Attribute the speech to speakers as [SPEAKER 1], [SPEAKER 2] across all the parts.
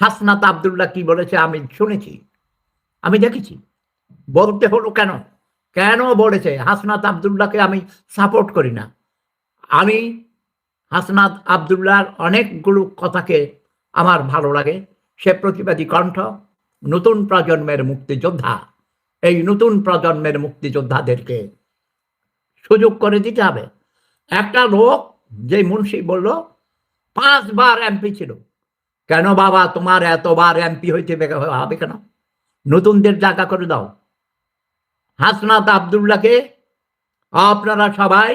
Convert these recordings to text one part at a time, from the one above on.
[SPEAKER 1] হাসনাত আব্দুল্লাহ কি বলেছে আমি শুনেছি, আমি দেখেছি। বলতে হলো কেন? কেন বলেছে? হাসনাত আব্দুল্লাহকে আমি সাপোর্ট করি না। আমি হাসনাত আব্দুল্লাহর অনেকগুলো কথাকে আমার ভালো লাগে। সে প্রতিবাদী কণ্ঠ, নতুন প্রজন্মের মুক্তিযোদ্ধা। এই নতুন প্রজন্মের মুক্তিযোদ্ধাদেরকে সুযোগ করে দিতে হবে। একটা লোক, যে মুন্সি বলল ৫ বার এমপি ছিল। কেন বাবা তোমার এতবার এমপি হইতে হবে কেন? নতুনদের জায়গা করে দাও। হাসনাত আব্দুল্লাহকে আপনারা সবাই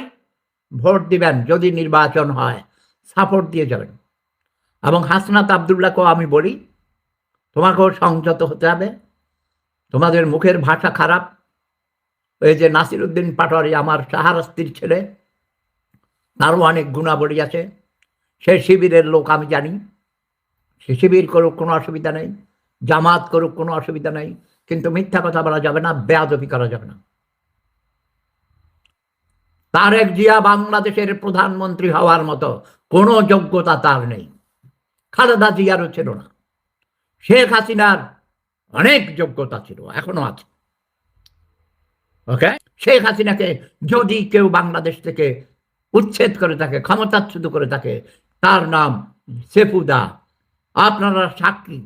[SPEAKER 1] ভোট দিবেন, যদি নির্বাচন হয় সাপোর্ট দিয়ে যাবেন। এবং হাসনাত আব্দুল্লাহকেও আমি বলি, তোমাকেও সংযত হতে হবে। তোমাদের মুখের ভাষা খারাপ। এই যে নাসিরউদ্দিন পাটোয়ারি আমার শাহরাস্তির ছেলে, তারও অনেক গুণাবলী আছে। সে শিবিরের লোক, আমি জানি। সে শিবির করুক, কোনো অসুবিধা নেই। জামাত করুক, কোনো অসুবিধা নেই। কিন্তু মিথ্যা কথা বলা যাবে না, বেয়াদবি করা যাবে না। তারেক জিয়া বাংলাদেশের প্রধানমন্ত্রী হওয়ার মতো কোনো যোগ্যতা তার নেই। খালেদা জিয়ারও ছিল না। শেখ হাসিনার অনেক যোগ্যতা ছিল, এখনো আছে। ওকে, শেখ হাসিনাকে যদি কেউ বাংলাদেশ থেকে উচ্ছেদ করে থাকে, ক্ষমতাচ্যুত করে থাকে, তার নাম সেফুদা। আপনারা সাক্ষী।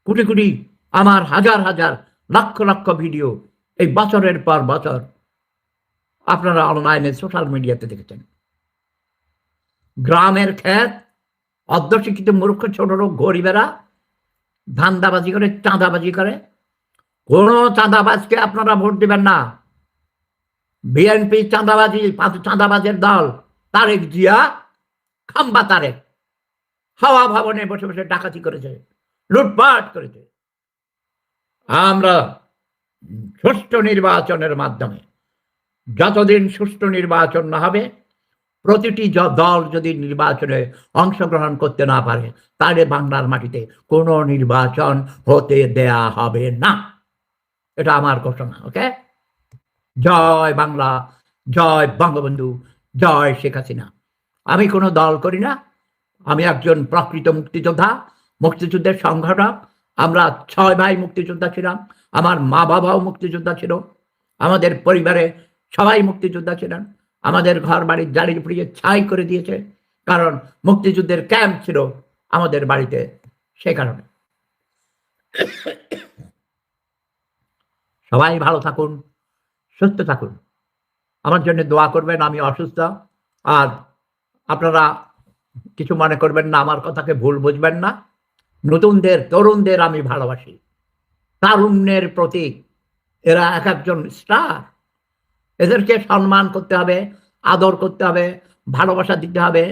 [SPEAKER 1] কোটি কোটি, আমার হাজার হাজার, লক্ষ লক্ষ ভিডিও এই বছরের পর বছর আপনারা অনলাইনে সোশ্যাল মিডিয়াতে দেখেছেন। গ্রামের ক্ষেত, অর্ধশিক্ষিত মূর্খ ছোট লোক গরিবেরা ধান্দাবাজি করে, চাঁদাবাজি করে। কোন চাঁদাবাজকে আপনারা ভোট দিবেন না। বিএনপি চাঁদাবাজি, চাঁদাবাজের দল। তারেক জিয়া, খাম্বা তারেক হাওয়া ভবনে বসে বসে ডাকাতি করেছে, লুটপাট করেছে। আমরা সুষ্ঠু নির্বাচনের মাধ্যমে, যতদিন সুষ্ঠু নির্বাচন না হবে, প্রতিটি দল যদি নির্বাচনে অংশগ্রহণ করতে না পারে, তাহলে বাংলার মাটিতে কোনো নির্বাচন হতে দেয়া হবে না। এটা আমার ঘোষণা। ওকে, জয় বাংলা, জয় বঙ্গবন্ধু, জয় শেখ হাসিনা। আমি কোনো দল করি না। আমি একজন প্রকৃত মুক্তিযোদ্ধা, মুক্তিযুদ্ধের সংগঠক। আমরা 6 ভাই মুক্তিযোদ্ধা ছিলাম। আমার মা বাবাও মুক্তিযোদ্ধা ছিল। আমাদের পরিবারে সবাই মুক্তিযোদ্ধা ছিলেন। আমাদের ঘর বাড়ির জ্বালিয়ে পুড়িয়ে ছাই করে দিয়েছে, কারণ মুক্তিযুদ্ধের ক্যাম্প ছিল আমাদের বাড়িতে। সে কারণে সবাই ভালো থাকুন, সুস্থ থাকুন। আমার জন্য দোয়া করবেন। আমি অসুস্থ। আর আপনারা কিছু মনে করবেন না, আমার কথাকে ভুল বুঝবেন না। নতুনদের, তরুণদের আমি ভালোবাসি। তারুণ্যের প্রতীক এরা, এক একজন স্টার। এদেরকে সম্মান করতে হবে, আদর করতে হবে, ভালোবাসা দিতে হবে।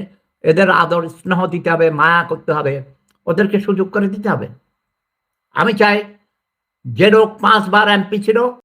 [SPEAKER 1] এদের আদর স্নেহ দিতে হবে, মায়া করতে হবে, ওদেরকে সুযোগ করে দিতে হবে। আমি চাই যে লোক 5 বার এমপি ছিল